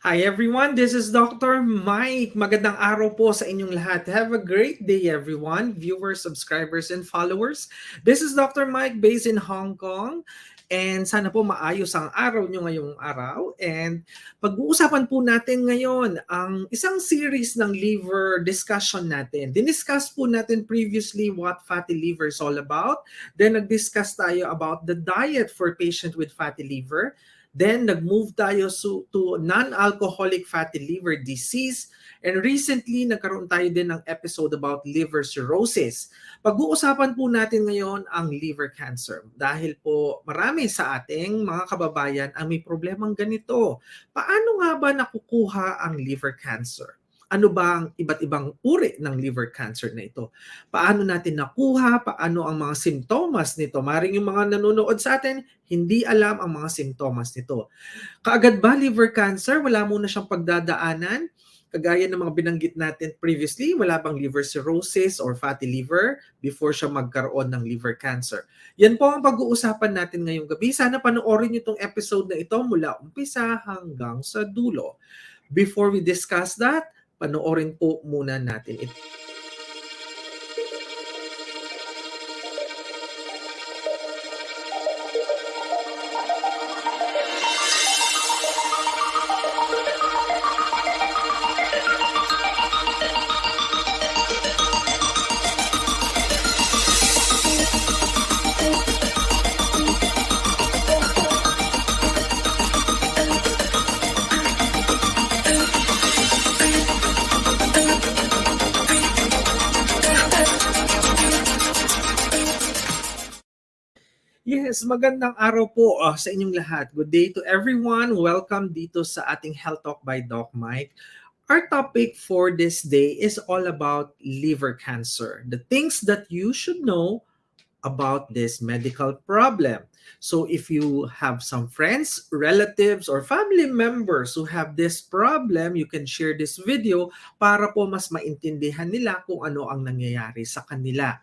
Hi everyone, this is Dr. Mike. Magandang araw po sa inyong lahat. Have a great day everyone, viewers, subscribers, and followers. This is Dr. Mike based in Hong Kong. And sana po maayos ang araw nyo ngayong araw. And pag-uusapan po natin ngayon ang isang series ng liver discussion natin. Diniscuss po natin previously what fatty liver is all about. Then nag-discuss tayo about the diet for patient with fatty liver. Then, nag-move tayo to non-alcoholic fatty liver disease. And recently, nagkaroon tayo din ng episode about liver cirrhosis. Pag-uusapan po natin ngayon ang liver cancer. Dahil po marami sa ating mga kababayan ang may problemang ganito. Paano nga ba nakukuha ang liver cancer? Ano ba ang iba't ibang uri ng liver cancer na ito? Paano natin nakuha? Paano ang mga simptomas nito? Maring yung mga nanonood sa atin, hindi alam ang mga simptomas nito. Kaagad ba liver cancer? Wala muna siyang pagdadaanan? Kagaya ng mga binanggit natin previously, wala bang liver cirrhosis or fatty liver before siya magkaroon ng liver cancer? Yan po ang pag-uusapan natin ngayong gabi. Sana panoorin niyo itong episode na ito mula umpisa hanggang sa dulo. Before we discuss that, panoorin po muna natin ito. Yes, magandang araw po sa inyong lahat. Good day to everyone. Welcome dito sa ating Health Talk by Doc Mike. Our topic for this day is all about liver cancer. The things that you should know about this medical problem. So if you have some friends, relatives, or family members who have this problem, you can share this video para po mas maintindihan nila kung ano ang nangyayari sa kanila.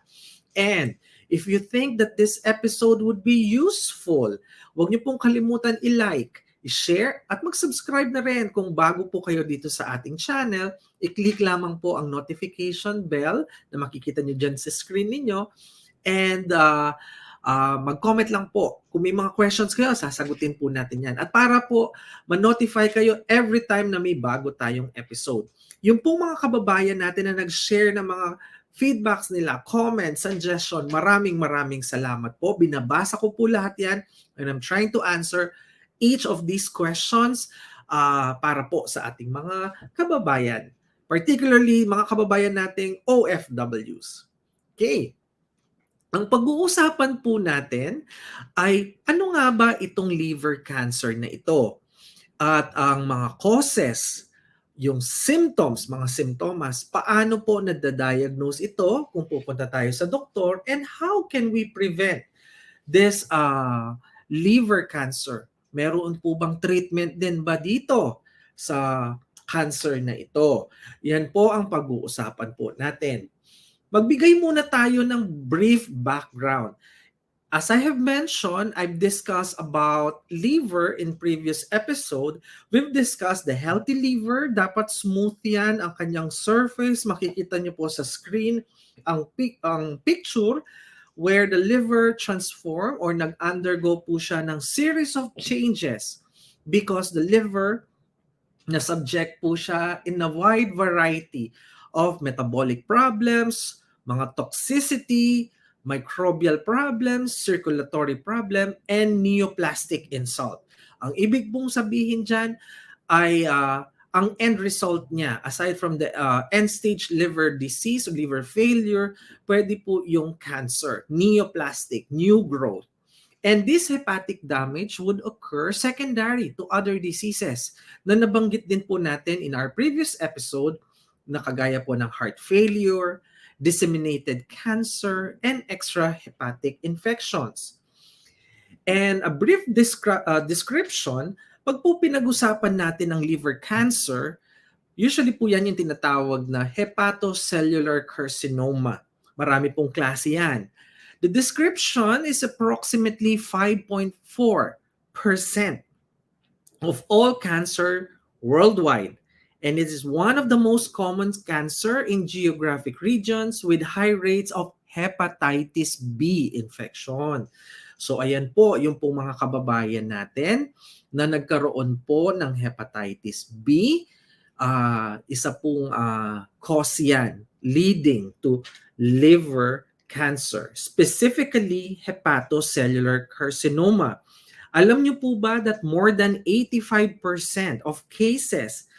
And if you think that this episode would be useful, huwag niyo pong kalimutan i-like, i-share, at mag-subscribe na rin kung bago po kayo dito sa ating channel. I-click lamang po ang notification bell na makikita niyo dyan sa screen ninyo. And mag-comment lang po. Kung may mga questions kayo, sasagutin po natin yan. At para po ma-notify kayo every time na may bago tayong episode. Yung pong mga kababayan natin na nag-share ng mga feedbacks nila, comments, suggestion, maraming salamat po. Binabasa ko po lahat yan and I'm trying to answer each of these questions para po sa ating mga kababayan. Particularly mga kababayan nating OFWs. Okay. Ang pag-uusapan po natin ay ano nga ba itong liver cancer na ito? At ang mga causes, yung symptoms, mga simptomas, paano po nadadiagnose ito kung pupunta tayo sa doktor, and how can we prevent this liver cancer? Meron po bang treatment din ba dito sa cancer na ito? Yan po ang pag-uusapan po natin. Magbigay muna tayo ng brief background. As I have mentioned, I've discussed about liver in previous episode. We've discussed the healthy liver. Dapat smooth yan ang kanyang surface. Makikita niyo po sa screen ang picture where the liver transform or nag-undergo po siya ng series of changes because the liver na subject po siya in a wide variety of metabolic problems, mga toxicity, microbial problems, circulatory problem, and neoplastic insult. Ang ibig pong sabihin dyan ay ang end result niya, aside from the end-stage liver disease or liver failure, pwede po yung cancer, neoplastic, new growth. And this hepatic damage would occur secondary to other diseases na nabanggit din po natin in our previous episode na kagaya po ng heart failure, disseminated cancer, and extrahepatic infections. And a brief description, pag po pinag-usapan natin ng liver cancer, usually po yan yung tinatawag na hepatocellular carcinoma. Marami pong klase yan. The description is approximately 5.4% of all cancer worldwide. And it is one of the most common cancer in geographic regions with high rates of hepatitis B infection. So ayan po yung pong mga kababayan natin na nagkaroon po ng hepatitis B. Isa pong cause yan leading to liver cancer, specifically hepatocellular carcinoma. Alam niyo po ba that more than 85% of cases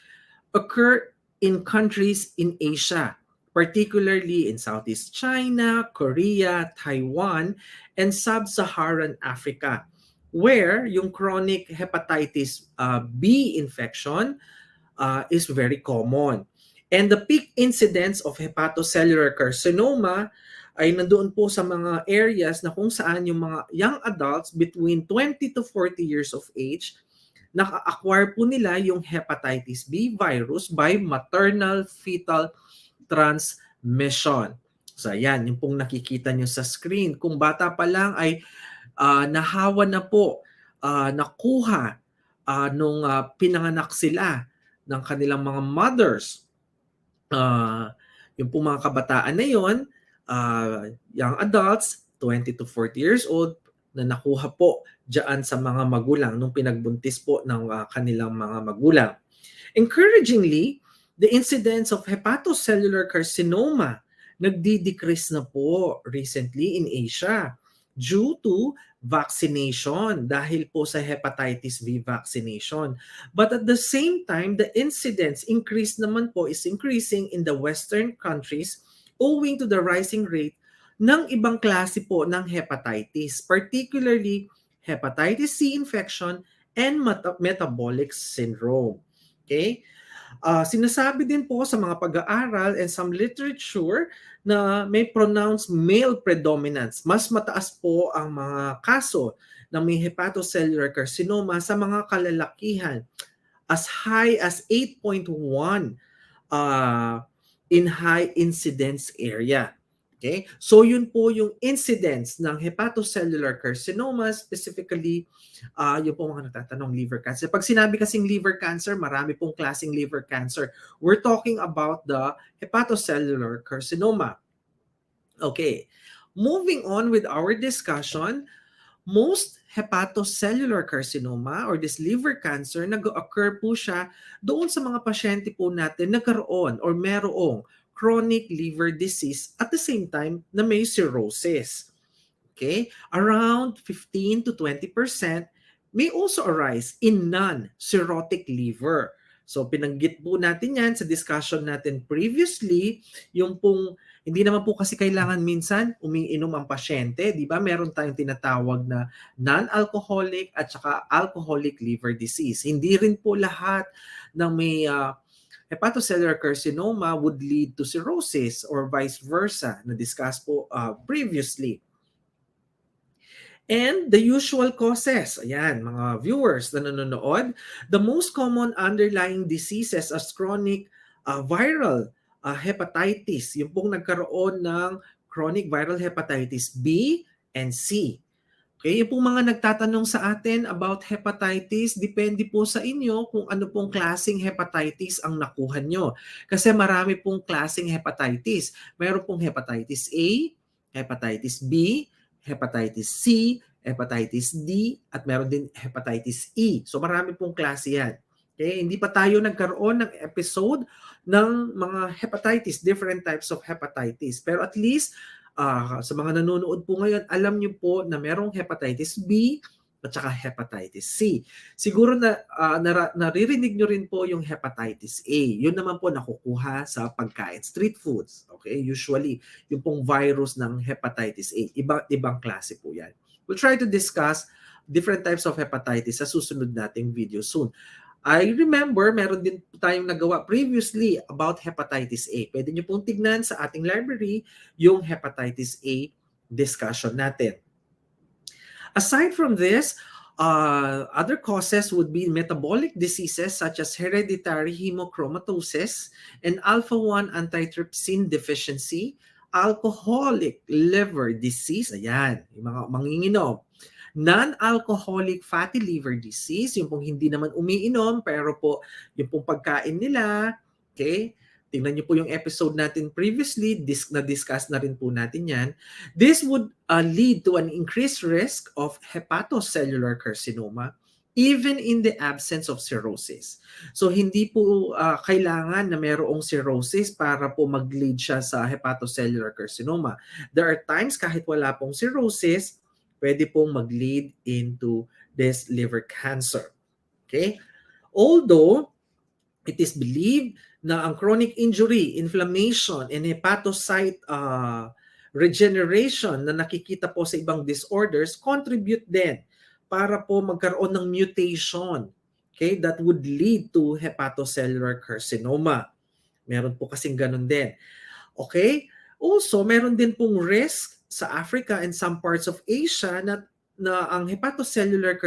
occur in countries in Asia, particularly in Southeast China, Korea, Taiwan, and Sub-Saharan Africa, where yung chronic hepatitis B infection is very common. And the peak incidence of hepatocellular carcinoma ay nandoon po sa mga areas na kung saan yung mga young adults between 20 to 40 years of age naka-acquire po nila yung hepatitis B virus by maternal fetal transmission. So ayan, yung pong nakikita nyo sa screen. Kung bata pa lang ay nahawa na po, nakuha nung pinanganak sila ng kanilang mga mothers. Yung pong mga kabataan na yon, young adults, 20 to 40 years old, na nakuha po diyan sa mga magulang nung pinagbuntis po ng kanilang mga magulang. Encouragingly, the incidence of hepatocellular carcinoma nagdi-decrease na po recently in Asia due to vaccination dahil po sa hepatitis B vaccination. But at the same time, the incidence increase naman po is increasing in the Western countries owing to the rising rate ng ibang klase po ng hepatitis, particularly hepatitis C infection and metabolic syndrome. Okay? Sinasabi din po sa mga pag-aaral and some literature na may pronounced male predominance. Mas mataas po ang mga kaso ng may hepatocellular carcinoma sa mga kalalakihan, as high as 8.1 in high incidence area. Okay? So yun po yung incidence ng hepatocellular carcinoma, specifically yung po mga nagtatanong liver cancer. Pag sinabi kasing liver cancer, marami pong klaseng liver cancer. We're talking about the hepatocellular carcinoma. Okay. Moving on with our discussion, most hepatocellular carcinoma or this liver cancer, nag-occur po siya doon sa mga pasyente po natin nagkaroon or merong chronic liver disease at the same time na may cirrhosis. Okay? Around 15 to 20% may also arise in non-cirrhotic liver. So pinanggit po natin yan sa discussion natin previously, yung pong hindi naman po kasi kailangan minsan umiinom ang pasyente, di ba? Meron tayong tinatawag na non-alcoholic at saka alcoholic liver disease. Hindi rin po lahat ng may hepatocellular carcinoma would lead to cirrhosis or vice versa, na-discuss po previously. And the usual causes, ayan, mga viewers na nanonood, the most common underlying diseases as chronic viral hepatitis, yung pong nagkaroon ng chronic viral hepatitis B and C. Okay, yung pong mga nagtatanong sa atin about hepatitis, depende po sa inyo kung ano pong klaseng hepatitis ang nakuha nyo. Kasi marami pong klaseng hepatitis. Mayroon pong hepatitis A, hepatitis B, hepatitis C, hepatitis D, at meron din hepatitis E. So marami pong klase yan. Okay, hindi pa tayo nagkaroon ng episode ng mga hepatitis, different types of hepatitis. Pero at least, sa mga nanonood po ngayon, alam niyo po na merong hepatitis B at saka hepatitis C. Siguro na naririnig niyo rin po yung hepatitis A. Yun naman po nakukuha sa pagkain, street foods. Okay, usually yung pong virus ng hepatitis A. Ibang klase po yan. We'll try to discuss different types of hepatitis sa susunod nating video soon. I remember, meron din tayong nagawa previously about hepatitis A. Pwede nyo pong tignan sa ating library yung hepatitis A discussion natin. Aside from this, other causes would be metabolic diseases such as hereditary hemochromatosis and alpha-1 antitrypsin deficiency, alcoholic liver disease, ayan, yung mga manginginom, Non-alcoholic fatty liver disease, yung pong hindi naman umiinom, pero po yung pong pagkain nila, okay? Tingnan niyo po yung episode natin previously, na-discuss na rin po natin yan. This would lead to an increased risk of hepatocellular carcinoma even in the absence of cirrhosis. So hindi po kailangan na mayroong cirrhosis para po mag-lead siya sa hepatocellular carcinoma. There are times kahit wala pong cirrhosis, pwede pong mag-lead into this liver cancer. Okay? Although it is believed na ang chronic injury, inflammation, and hepatocyte regeneration na nakikita po sa ibang disorders contribute din para po magkaroon ng mutation, okay, that would lead to hepatocellular carcinoma. Meron po kasing ganun din. Okay? Also, meron din pong risk sa Africa and some parts of Asia na ang hepatocellular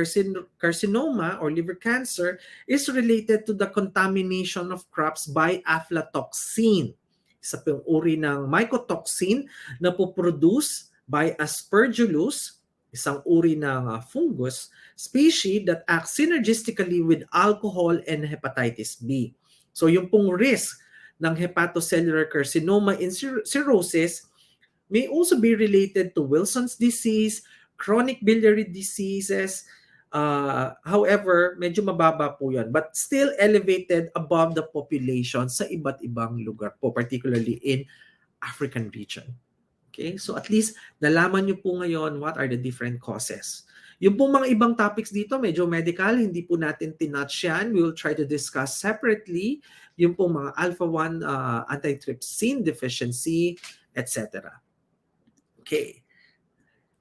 carcinoma or liver cancer is related to the contamination of crops by aflatoxin. Isa pong uri ng mycotoxin na po-produce by Aspergillus, isang uri ng fungus species that acts synergistically with alcohol and hepatitis B. So yung pong risk ng hepatocellular carcinoma in cirrhosis may also be related to Wilson's disease, chronic biliary diseases. However, medyo mababa po yan, but still elevated above the population sa iba't ibang lugar po, particularly in African region. Okay, so at least nalaman nyo po ngayon what are the different causes. Yung po mga ibang topics dito, medyo medical, hindi po natin tinouch yan. We will try to discuss separately yung po mga alpha-1 antitrypsin deficiency, etc. Okay.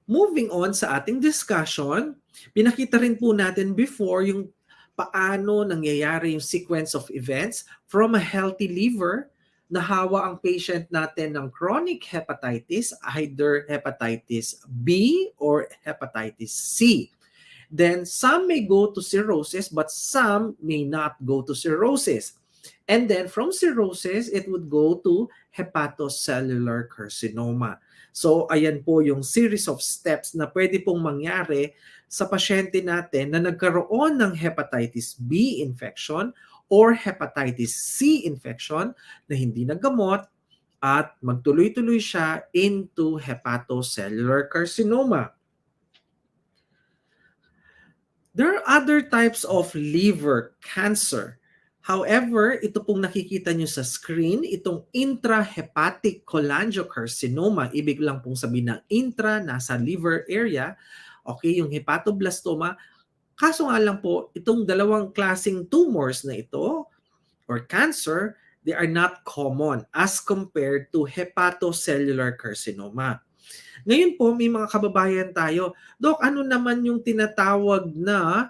Moving on sa ating discussion, pinakita rin po natin before yung paano nangyayari yung sequence of events from a healthy liver na hawa ang patient natin ng chronic hepatitis, either hepatitis B or hepatitis C. Then some may go to cirrhosis but some may not go to cirrhosis. And then from cirrhosis, it would go to hepatocellular carcinoma. So ayan po yung series of steps na pwede pong mangyari sa pasyente natin na nagkaroon ng hepatitis B infection or hepatitis C infection na hindi nagamot at magtuloy-tuloy siya into hepatocellular carcinoma. There are other types of liver cancer. However, ito pong nakikita nyo sa screen, itong intrahepatic cholangiocarcinoma, ibig lang pong sabihin ng intra, nasa liver area, okay, yung hepatoblastoma. Kaso nga lang po, itong dalawang klaseng tumors na ito, or cancer, they are not common as compared to hepatocellular carcinoma. Ngayon po, may mga kababayan tayo, Dok, ano naman yung tinatawag na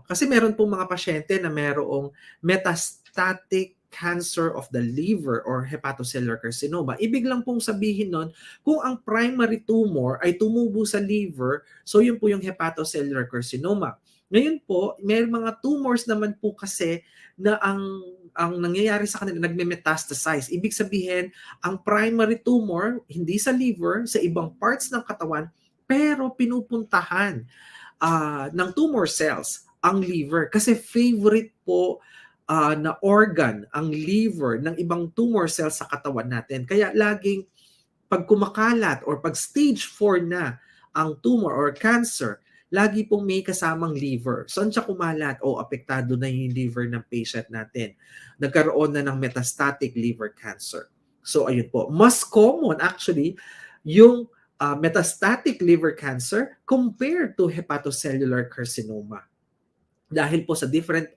kasi meron pong mga pasyente na merong metastatic cancer of the liver or hepatocellular carcinoma. Ibig lang pong sabihin nun, kung ang primary tumor ay tumubo sa liver, so yun po yung hepatocellular carcinoma. Ngayon po, may mga tumors naman po kasi na ang nangyayari sa kanila, nagme-metastasize. Ibig sabihin, ang primary tumor, hindi sa liver, sa ibang parts ng katawan, pero pinupuntahan ng tumor cells ang liver kasi favorite po na organ ang liver ng ibang tumor cells sa katawan natin. Kaya laging pag kumakalat or pag stage 4 na ang tumor or cancer, lagi pong may kasamang liver. Saan siya kumalat? O apektado na yung liver ng patient natin. Nagkaroon na ng metastatic liver cancer. So ayun po. Mas common actually yung metastatic liver cancer compared to hepatocellular carcinoma. Dahil po sa different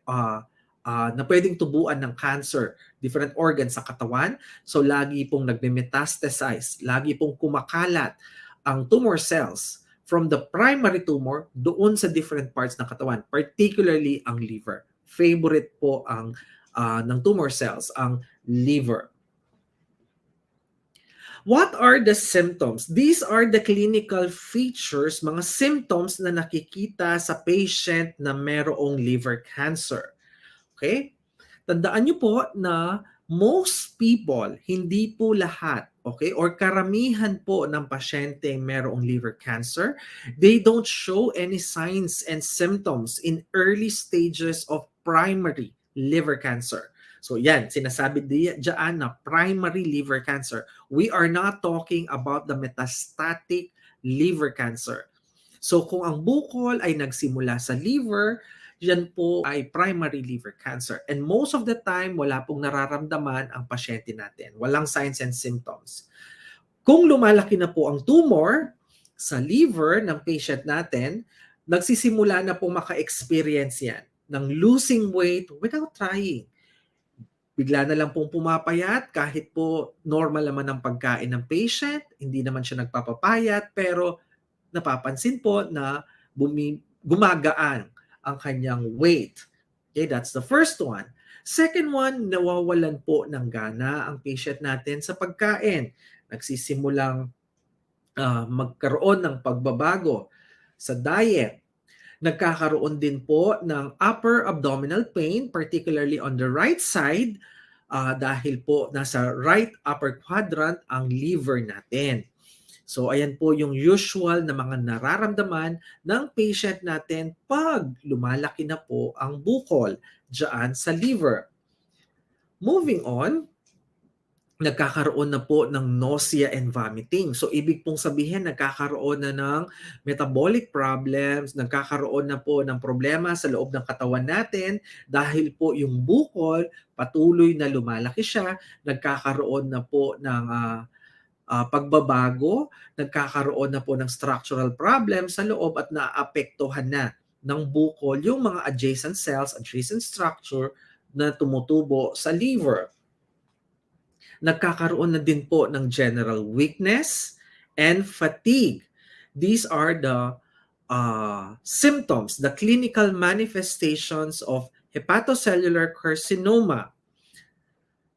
na pwedeng tubuan ng cancer, different organs sa katawan, so lagi pong nagme-metastasize, lagi pong kumakalat ang tumor cells from the primary tumor doon sa different parts ng katawan, particularly ang liver. Favorite po ang ng tumor cells, ang liver. What are the symptoms? These are the clinical features, mga symptoms na nakikita sa patient na mayroong liver cancer. Okay? Tandaan niyo po na Most people, hindi po lahat, okay, or karamihan po ng pasyente merong liver cancer, they don't show any signs and symptoms in early stages of primary liver cancer. So yan, sinasabi diyan na primary liver cancer. We are not talking about the metastatic liver cancer. So kung ang bukol ay nagsimula sa liver, yan po ay primary liver cancer. And most of the time, wala pong nararamdaman ang pasyente natin. Walang signs and symptoms. Kung lumalaki na po ang tumor sa liver ng patient natin, nagsisimula na po maka-experience yan ng losing weight without trying. Bigla na lang pong pumapayat kahit po normal naman ang pagkain ng patient, hindi naman siya nagpapapayat, pero napapansin po na gumagaan ang kanyang weight. Okay, that's the first one. Second one, nawawalan po ng gana ang patient natin sa pagkain. Nagsisimulang magkaroon ng pagbabago sa diet. Nagkakaroon din po ng upper abdominal pain, particularly on the right side, dahil po nasa right upper quadrant ang liver natin. So ayan po yung usual na mga nararamdaman ng patient natin pag lumalaki na po ang bukol dyan sa liver. Moving on, nagkakaroon na po ng nausea and vomiting. So ibig pong sabihin nagkakaroon na ng metabolic problems, nagkakaroon na po ng problema sa loob ng katawan natin dahil po yung bukol patuloy na lumalaki siya, nagkakaroon na po ng pagbabago, nagkakaroon na po ng structural problem sa loob at naapektuhan na ng bukol yung mga adjacent cells, adjacent structure na tumutubo sa liver. Nagkakaroon na din po ng general weakness and fatigue. These are the symptoms, the clinical manifestations of hepatocellular carcinoma.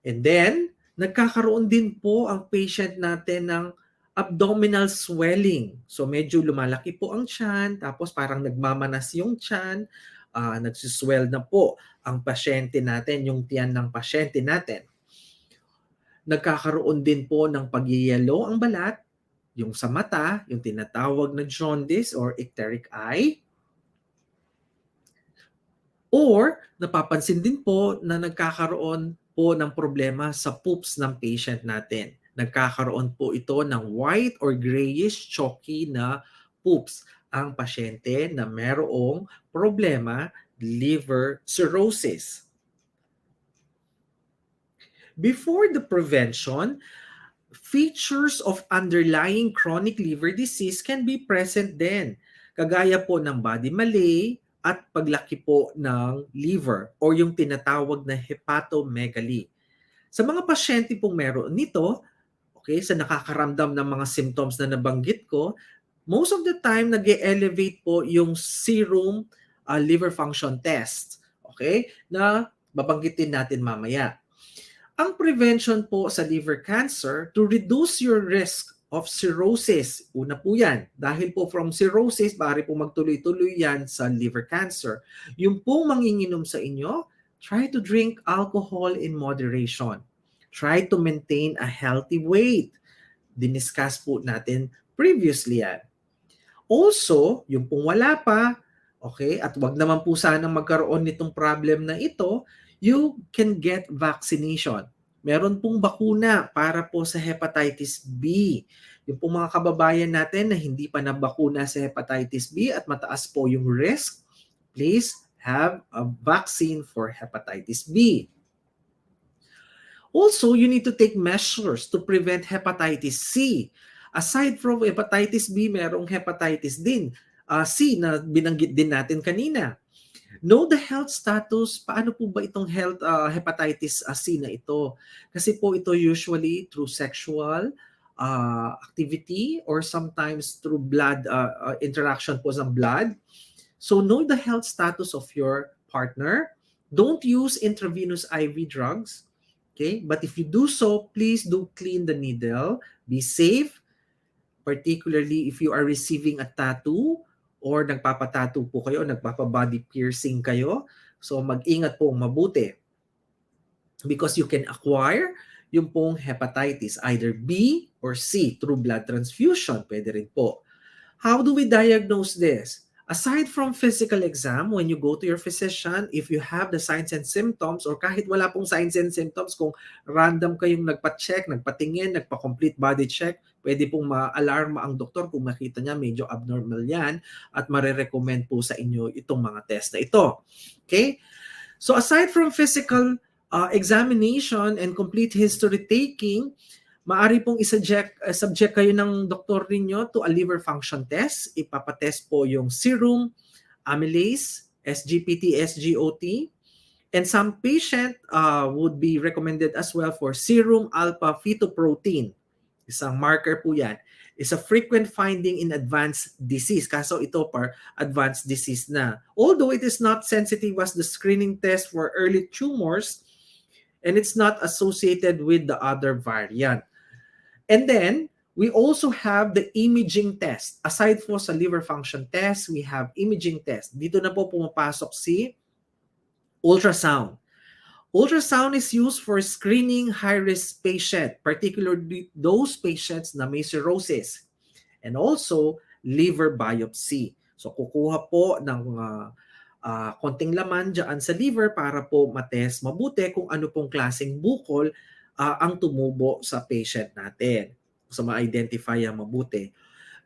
And then, nagkakaroon din po ang patient natin ng abdominal swelling. So medyo lumalaki po ang tiyan, tapos parang nagmamanas yung tiyan, nagsiswell na po ang pasyente natin, yung tiyan ng pasyente natin. Nagkakaroon din po ng pagyayelo ang balat, yung sa mata, yung tinatawag na jaundice or icteric eye. Or napapansin din po na nagkakaroon po ng problema sa poops ng patient natin. Nagkakaroon po ito ng white or grayish chalky na poops ang pasyente na merong problema liver cirrhosis. Before the prevention, features of underlying chronic liver disease can be present din. Kagaya po ng body malaise at paglaki po ng liver or yung tinatawag na hepatomegaly. Sa mga pasyente pong meron nito, okay, sa nakakaramdam ng mga symptoms na nabanggit ko, most of the time nag-elevate po yung serum liver function test, okay, na babanggitin natin mamaya. Ang prevention po sa liver cancer to reduce your risk of cirrhosis. Una po yan. Dahil po from cirrhosis, bari po magtuloy-tuloy yan sa liver cancer. Yung pong manginginom sa inyo, try to drink alcohol in moderation. Try to maintain a healthy weight. Diniscuss po natin previously yan. Also, yung pong wala pa, okay, at wag naman po sanang magkaroon nitong problem na ito, you can get vaccination. Meron pong bakuna para po sa hepatitis B. Yung pong mga kababayan natin na hindi pa nabakuna sa hepatitis B at mataas po yung risk, please have a vaccine for hepatitis B. Also, you need to take measures to prevent hepatitis C. Aside from hepatitis B, merong hepatitis din C na binanggit din natin kanina. Know the health status. Paano po ba itong hepatitis C na ito? Kasi po ito usually through sexual activity or sometimes through blood interaction po sa blood. So know the health status of your partner. Don't use intravenous IV drugs. Okay? But if you do so, please do clean the needle. Be safe, particularly if you are receiving a tattoo or nagpapatattoo po kayo, nagpapabody piercing kayo. So mag-ingat po mabuti. because you can acquire yung pong hepatitis, either B or C, through blood transfusion. Pwede rin po. How do we diagnose this? Aside from physical exam, when you go to your physician, if you have the signs and symptoms, or kahit wala pong signs and symptoms, kung random kayong nagpa-check, nagpatingin, nagpa-complete body check, pwede pong ma-alarma ang doktor kung makita niya medyo abnormal yan at marirecommend po sa inyo itong mga test na ito. Okay? So aside from physical examination and complete history taking, maari pong subject kayo ng doktor ninyo to a liver function test. Ipapatest po yung serum amylase, SGPT, SGOT, and some patient would be recommended as well for serum alpha fetoprotein. Isang marker po yan. Is a frequent finding in advanced disease. Kaso ito par advanced disease na. Although it is not sensitive as the screening test for early tumors, and it's not associated with the other variant. And then, we also have the imaging test. Aside po sa liver function test, we have imaging test. Dito na po pumapasok si ultrasound. Ultrasound is used for screening high-risk patient, particularly those patients na may cirrhosis, and also liver biopsy. So kukuha po ng konting laman dyan sa liver para po matest mabuti kung ano pong klaseng bukol ang tumubo sa patient natin. So ma-identify ang mabuti.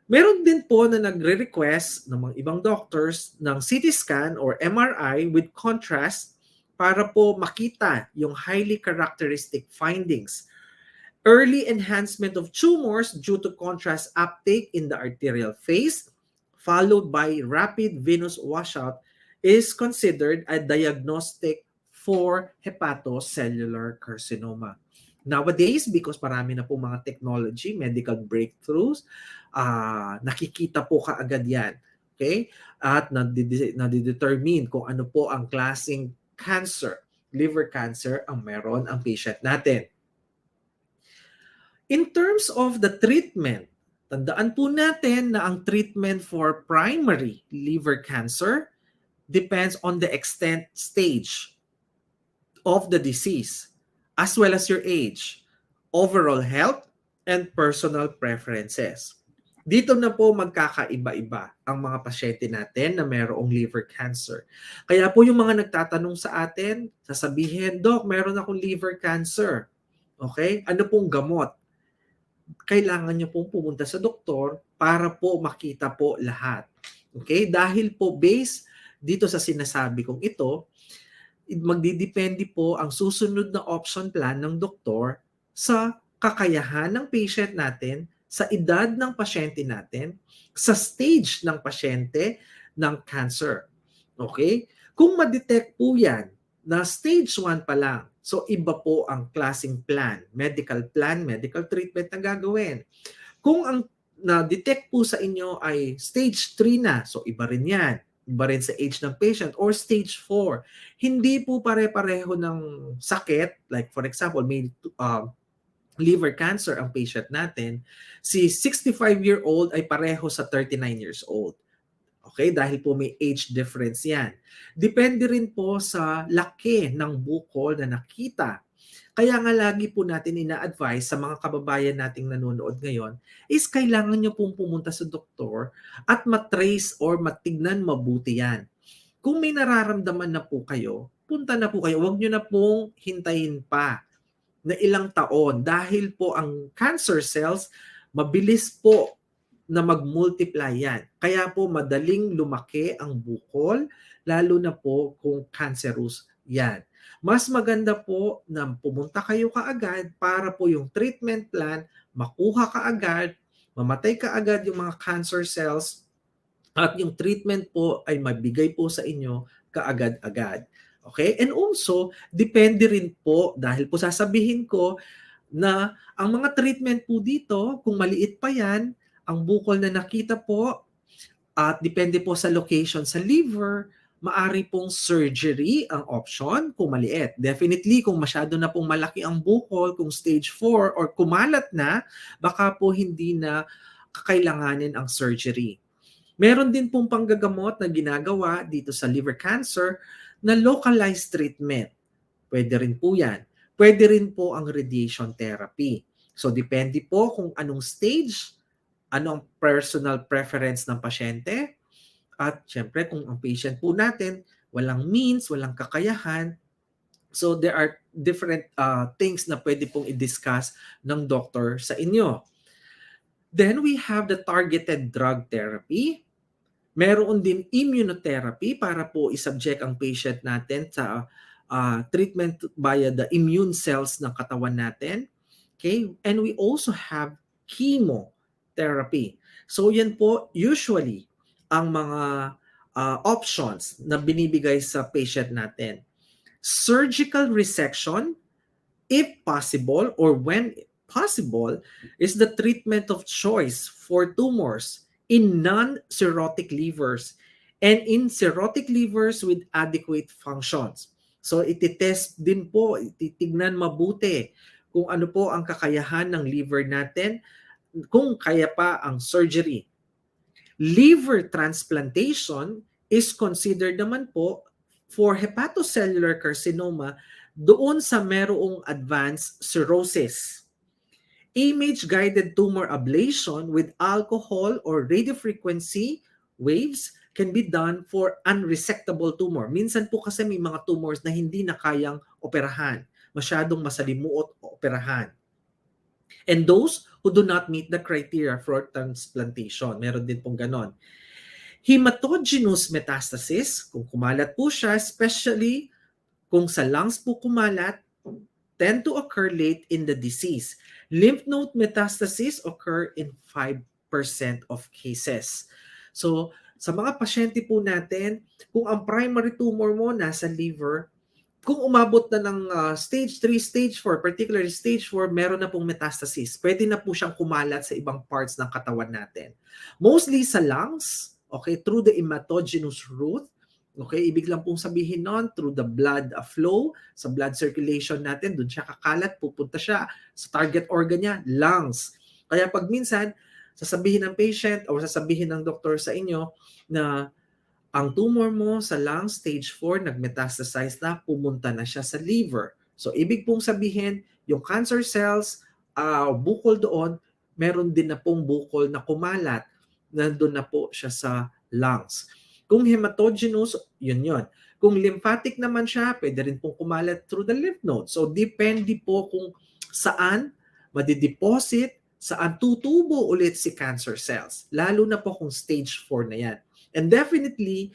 Meron din po na nagre-request ng mga ibang doctors ng CT scan or MRI with contrast para po makita yung highly characteristic findings. Early enhancement of tumors due to contrast uptake in the arterial phase, followed by rapid venous washout, is considered a diagnostic for hepatocellular carcinoma. Nowadays, because marami na po mga technology, medical breakthroughs, nakikita po kaagad yan. Okay? At nadidetermine kung ano po ang klaseng cancer, liver cancer ang meron ang patient natin. In terms of the treatment, tandaan po natin na ang treatment for primary liver cancer depends on the extent stage of the disease, as well as your age, overall health, and personal preferences. Dito na po magkakaiba-iba ang mga pasyente natin na mayroong liver cancer. Kaya po yung mga nagtatanong sa atin, sasabihin, Doc, meron akong liver cancer. Okay? Ano pong gamot? Kailangan nyo pong pumunta sa doktor para po makita po lahat. Okay? Dahil po based dito sa sinasabi kong ito, magdidepende po ang susunod na option plan ng doktor sa kakayahan ng patient natin, sa edad ng pasyente natin, sa stage ng pasyente ng cancer. Okay? Kung ma-detect po yan na stage 1 pa lang, so iba po ang klaseng plan, medical treatment na gagawin. Kung ang na-detect po sa inyo ay stage 3 na, so iba rin yan. Iba rin sa age ng patient, or stage 4. Hindi po pare-pareho ng sakit. Like for example, may liver cancer ang patient natin, si 65-year-old ay pareho sa 39 years old. Okay? Dahil po may age difference yan. Depende rin po sa laki ng bukol na nakita. Kaya nga lagi po natin ina-advise sa mga kababayan nating nanonood ngayon is kailangan nyo pong pumunta sa doktor at matrace or matignan mabuti yan. Kung may nararamdaman na po kayo, punta na po kayo. Huwag nyo na pong hintayin pa na ilang taon dahil po ang cancer cells mabilis po na mag-multiply yan. Kaya po madaling lumaki ang bukol, lalo na po kung cancerous yan. Mas maganda po na pumunta kayo kaagad para po yung treatment plan makuha kaagad, mamatay kaagad yung mga cancer cells, at yung treatment po ay mabigay po sa inyo kaagad-agad. Okay? And also, depende rin po, dahil po sasabihin ko na ang mga treatment po dito, kung maliit pa yan, ang bukol na nakita po, at depende po sa location sa liver, maari pong surgery ang option kung maliit. Definitely, kung masyado na pong malaki ang bukol, kung stage 4 or kumalat na, baka po hindi na kakailanganin ang surgery. Meron din pong panggagamot na ginagawa dito sa liver cancer na localized treatment. Pwede rin po yan. Pwede rin po ang radiation therapy. So depende po kung anong stage, ano ang personal preference ng pasyente, at syempre kung ang patient po natin walang means, walang kakayahan, so there are different things na pwede pong i-discuss ng doctor sa inyo. Then we have the targeted drug therapy. Meron din immunotherapy para po isubject ang patient natin sa treatment via the immune cells ng katawan natin. Okay? And we also have chemotherapy. So yan po usually ang mga options na binibigay sa patient natin. Surgical resection, if possible or when possible, is the treatment of choice for tumors in non-cirrhotic livers and in cirrhotic livers with adequate functions. So ititest din po, ititignan mabuti kung ano po ang kakayahan ng liver natin, kung kaya pa ang surgery. Liver transplantation is considered naman po for hepatocellular carcinoma doon sa merong advanced cirrhosis. Image-guided tumor ablation with alcohol or radiofrequency waves can be done for unresectable tumor. Minsan po kasi may mga tumors na hindi na kayang operahan, masyadong masalimuot o operahan. And those who do not meet the criteria for transplantation, meron din pong ganon. Hematogenous metastasis, kung kumalat po siya, especially kung sa lungs po kumalat, tend to occur late in the disease. Lymph node metastasis occur in 5% of cases. So, sa mga pasyente po natin, kung ang primary tumor mo nasa liver, kung umabot na ng stage 3, stage 4, particularly stage 4, meron na pong metastasis. Pwede na po siyang kumalat sa ibang parts ng katawan natin. Mostly sa lungs, okay, through the hematogenous route. Okay, ibig lang pong sabihin nun, through the blood flow, sa blood circulation natin, doon siya kakalat, pupunta siya sa target organ niya, lungs. Kaya pag minsan, sasabihin ng patient o sasabihin ng doktor sa inyo na ang tumor mo sa lung stage 4 nagmetastasize na, pumunta na siya sa liver. So ibig pong sabihin, yung cancer cells, bukol doon, meron din na pong bukol na kumalat, nandun na po siya sa lungs. Kung hematogenous, yun yun. Kung lymphatic naman siya, pwede rin pong kumalat through the lymph node. So depende po kung saan madideposit, saan tutubo ulit si cancer cells. Lalo na po kung stage 4 na yan. And definitely,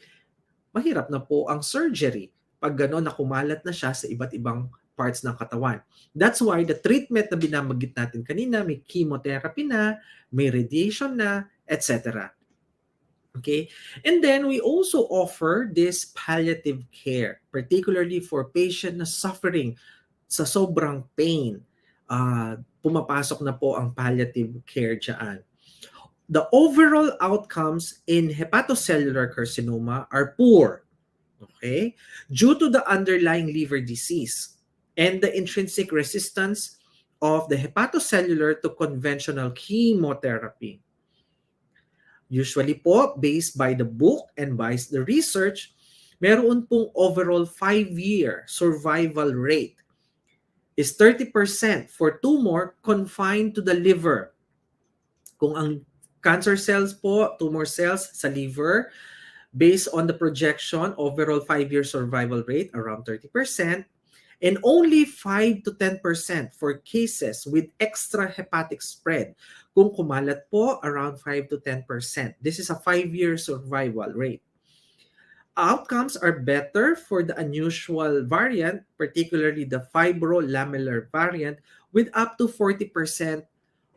mahirap na po ang surgery pag gano'n na kumalat na siya sa iba't ibang parts ng katawan. That's why the treatment na binamagit natin kanina, may chemotherapy na, may radiation na, etc. Okay? And then we also offer this palliative care, particularly for patient na suffering sa sobrang pain. Pumapasok na po ang palliative care dyan. The overall outcomes in hepatocellular carcinoma are poor, okay, due to the underlying liver disease and the intrinsic resistance of the hepatocellular to conventional chemotherapy. Usually po, based by the book and by the research, meron pong overall 5-year survival rate is 30% for tumor confined to the liver. Kung ang cancer cells po, tumor cells sa liver, based on the projection, overall 5-year survival rate around 30%, and only 5 to 10% for cases with extrahepatic spread. Kung kumalat po, around 5 to 10%. This is a 5-year survival rate. Outcomes are better for the unusual variant, particularly the fibrolamellar variant, with up to 40%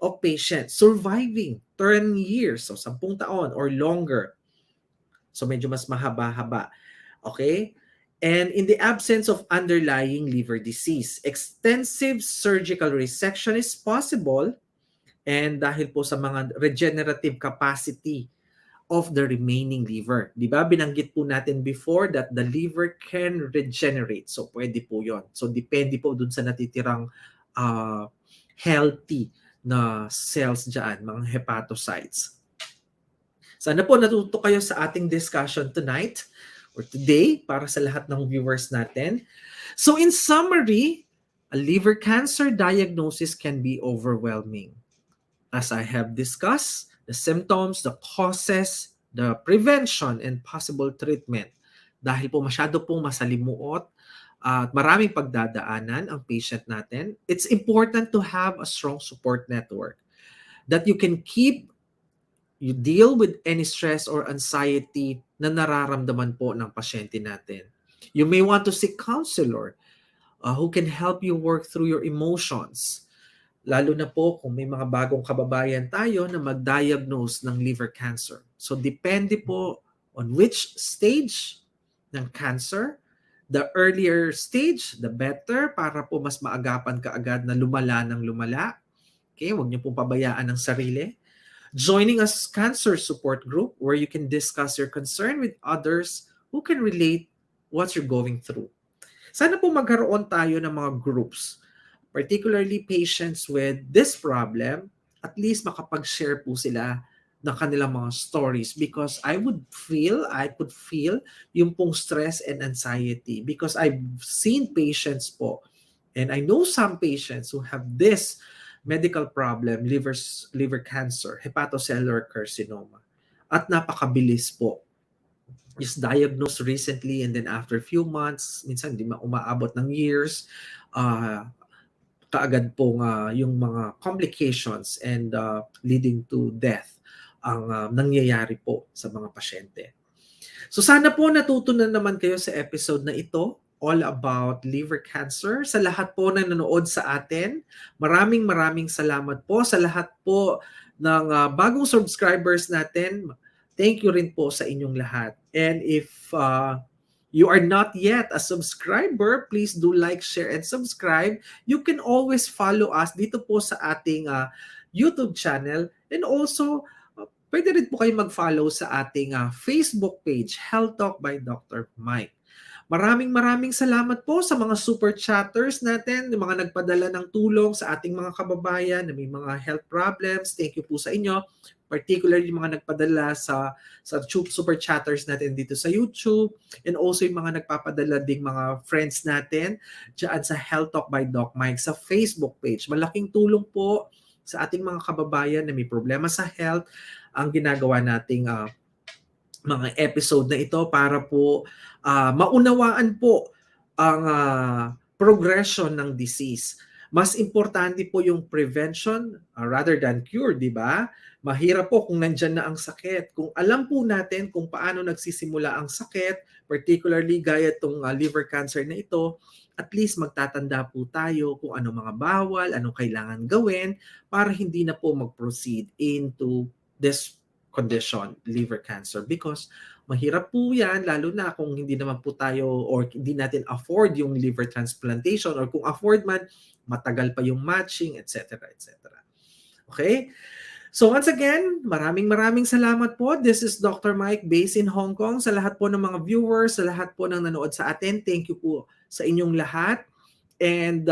of patients surviving 10 years, so 10 taon or longer. So medyo mas mahaba-haba. Okay? And in the absence of underlying liver disease, extensive surgical resection is possible, and dahil po sa mga regenerative capacity of the remaining liver. Di ba? Binanggit po natin before that the liver can regenerate. So pwede po yon. So depende po dun sa natitirang healthy na cells dyan, mga hepatocytes. Sana po natuto kayo sa ating discussion tonight or today para sa lahat ng viewers natin. So in summary, A liver cancer diagnosis can be overwhelming. As I have discussed, the symptoms, the causes, the prevention, and possible treatment. Dahil po masyado pong masalimuot at maraming pagdadaanan ang patient natin, it's important to have a strong support network that you deal with any stress or anxiety na nararamdaman po ng pasyente natin. You may want to seek counselor who can help you work through your emotions. Lalo na po kung may mga bagong kababayan tayo na mag-diagnose ng liver cancer. So depende po on which stage ng cancer. The earlier stage, the better para po mas maagapan kaagad na lumala ng lumala. Okay, huwag niyo po pabayaan ang sarili. Joining a cancer support group where you can discuss your concern with others who can relate what you're going through. Sana po magkaroon tayo ng mga groups, particularly patients with this problem, at least makapag-share po sila ng kanilang mga stories because I could feel yung pong stress and anxiety because I've seen patients po and I know some patients who have this medical problem, liver cancer, hepatocellular carcinoma, at napakabilis po. Is diagnosed recently and then after a few months, minsan di umaabot ng years, kaagad pong yung mga complications and leading to death ang nangyayari po sa mga pasyente. So sana po natutunan naman kayo sa episode na ito all about liver cancer. Sa lahat po na nanood sa atin, maraming salamat po sa lahat po ng bagong subscribers natin. Thank you rin po sa inyong lahat. And if you are not yet a subscriber, please do like, share, and subscribe. You can always follow us dito po sa ating YouTube channel. And also, pwede rin po kayo mag-follow sa ating Facebook page, Health Talk by Dr. Mike. Maraming salamat po sa mga super chatters natin, yung mga nagpadala ng tulong sa ating mga kababayan na may mga health problems. Thank you po sa inyo. Particularly yung mga nagpadala sa super chatters natin dito sa YouTube and also yung mga nagpapadala ding mga friends natin dyan sa Health Talk by Doc Mike sa Facebook page. Malaking tulong po sa ating mga kababayan na may problema sa health ang ginagawa nating mga episode na ito para po maunawaan po ang progression ng disease. Mas importante po yung prevention rather than cure, di ba? Mahirap po kung nandyan na ang sakit. Kung alam po natin kung paano nagsisimula ang sakit, particularly gaya itong liver cancer na ito, at least magtatanda po tayo kung ano mga bawal, anong kailangan gawin para hindi na po mag-proceed into this condition, liver cancer. Because mahirap po yan, lalo na kung hindi naman po tayo or hindi natin afford yung liver transplantation or kung afford man, matagal pa yung matching, etc. etc. Okay? So once again, maraming salamat po. This is Dr. Mike based in Hong Kong. Sa lahat po ng mga viewers, sa lahat po ng nanood sa atin, thank you po sa inyong lahat. And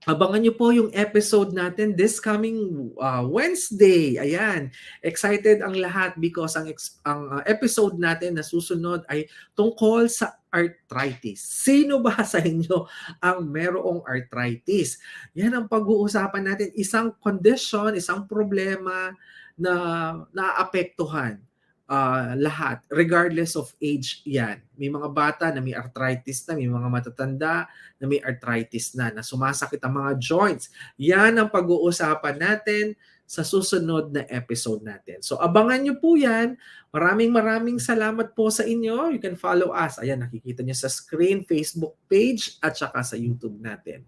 abangan nyo po yung episode natin this coming Wednesday. Ayan, excited ang lahat because ang episode natin na susunod ay tungkol sa arthritis. Sino ba sa inyo ang merong arthritis? Yan ang pag-uusapan natin. Isang condition, isang problema na naapektuhan lahat, regardless of age yan. May mga bata na may arthritis na, may mga matatanda na may arthritis na sumasakit ang mga joints. Yan ang pag-uusapan natin sa susunod na episode natin. So abangan nyo po yan. Maraming salamat po sa inyo. You can follow us. Ayan, nakikita nyo sa screen, Facebook page at saka sa YouTube natin.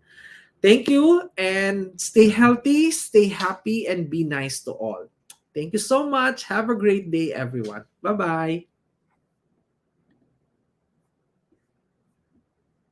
Thank you and stay healthy, stay happy, and be nice to all. Thank you so much. Have a great day, everyone. Bye-bye.